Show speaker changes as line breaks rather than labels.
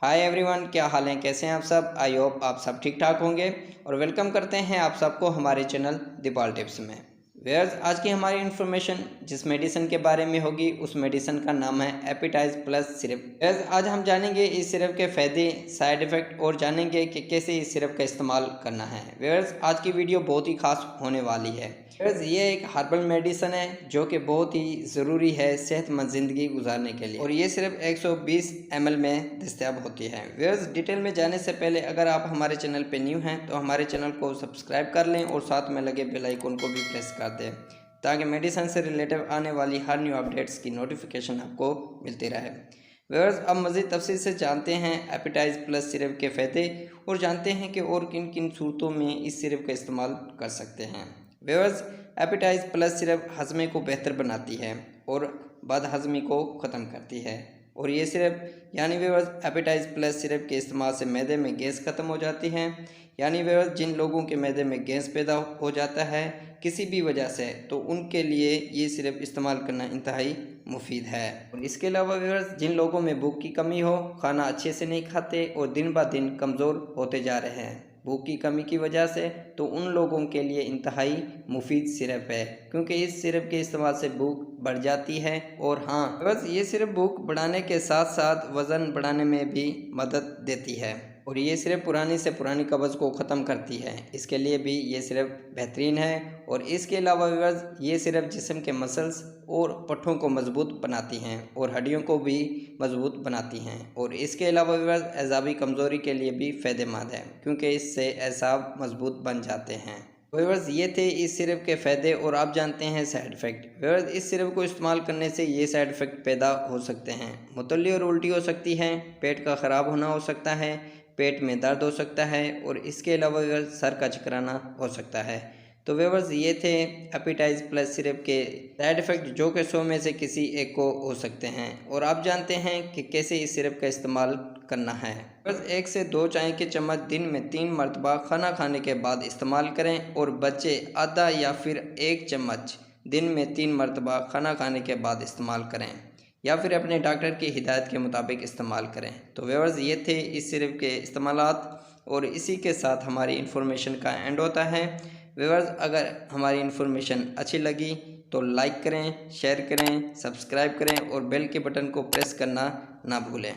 Hi everyone, क्या हाल है, कैसे हैं आप सब। आई होप आप सब ठीक ठाक होंगे और वेलकम करते हैं आप सबको हमारे चैनल दीपाल टिप्स में। वेयर्स, आज की हमारी इन्फॉर्मेशन जिस मेडिसिन के बारे में होगी उस मेडिसिन का नाम है एपिटाइज प्लस सिरप। वेयर्स, आज हम जानेंगे इस सिरप के फ़ायदे, साइड इफ़ेक्ट और जानेंगे कि कैसे इस सिरप का इस्तेमाल करना है। वेयर्स, आज की वीडियो बहुत ही खास होने वाली है। वेयर्स, ये एक हर्बल मेडिसिन है जो कि बहुत ही ज़रूरी है सेहतमंद ज़िंदगी गुजारने के लिए और ये सिर्फ 120 ml में दस्तयाब होती है। वेयर्स, डिटेल में जाने से पहले अगर आप हमारे चैनल पे न्यू हैं तो हमारे चैनल को सब्सक्राइब कर लें और साथ में लगे बेल आइकन को भी प्रेस कर दें ताकि मेडिसिन से रिलेटेड आने वाली हर न्यू अपडेट्स की नोटिफिकेशन आपको मिलती रहे। व्यूअर्स, अब मज़ीद तफसील से जानते हैं एपिटाइज प्लस सिरप के फ़ायदे और जानते हैं कि और किन किन सूरतों में इस सिरप का इस्तेमाल कर सकते हैं। व्यूअर्स, एपिटाइज प्लस सिरप हज़मे को बेहतर बनाती है और बदहज़मी को ख़त्म करती है और ये सिरप यानी व्यूअर्स एपिटाइज प्लस सिरप के इस्तेमाल से मैदे में गैस ख़त्म हो जाती है। यानी व्यूअर्स, जिन लोगों के मैदे में गैस पैदा हो जाता है किसी भी वजह से, तो उनके लिए ये सिरप इस्तेमाल करना इंतहाई मुफीद है। और इसके अलावा व्यूअर्स, जिन लोगों में भूख की कमी हो, खाना अच्छे से नहीं खाते और दिन ब दिन कमज़ोर होते जा रहे हैं भूख की कमी की वजह से, तो उन लोगों के लिए इंतहाई मुफीद सिरप है क्योंकि इस सिरप के इस्तेमाल से भूख बढ़ जाती है। और हाँ, बस ये सिर्फ भूख बढ़ाने के साथ साथ वज़न बढ़ाने में भी मदद देती है और ये सिर्फ पुरानी से पुरानी कब्ज़ को ख़त्म करती है। इसके लिए भी ये सिर्फ बेहतरीन है। और इसके अलावा व्यूअर्स, ये सिर्फ जिस्म के मसल्स और पट्ठों को मजबूत बनाती हैं और हड्डियों को भी मजबूत बनाती हैं। और इसके अलावा व्यूअर्स, एज़ाबी कमज़ोरी के लिए भी फ़ायदेमंद है क्योंकि इससे एज़ाब मजबूत बन जाते हैं। व्यूअर्स, ये थे इस सिरप के फ़ायदे और आप जानते हैं साइड इफ़ेक्ट। व्यूअर्स, इस सिरप को इस्तेमाल करने से ये साइड इफ़ेक्ट पैदा हो सकते हैं। मुतल्ली और उल्टी हो सकती है, पेट का ख़राब होना हो सकता है, पेट में दर्द हो सकता है और इसके अलावा व्यूअर्स, सर का चकराना हो सकता है। तो व्यूअर्स, ये थे एपिटाइज प्लस सिरप के साइड इफ़ेक्ट जो कि 100 में से किसी एक को हो सकते हैं। और आप जानते हैं कि कैसे इस सिरप का इस्तेमाल करना है। बस 1 से 2 चाय के चम्मच दिन में 3 मरतबा खाना खाने के बाद इस्तेमाल करें और बच्चे आधा या फिर 1 चम्मच दिन में 3 मरतबा खाना खाने के बाद इस्तेमाल करें या फिर अपने डॉक्टर की हिदायत के मुताबिक इस्तेमाल करें। तो व्यूअर्स, ये थे इस सिरप के इस्तेमालात और इसी के साथ हमारी इन्फॉर्मेशन का एंड होता है। व्यूअर्स, अगर हमारी इन्फॉर्मेशन अच्छी लगी तो लाइक करें, शेयर करें, सब्सक्राइब करें और बेल के बटन को प्रेस करना ना भूलें।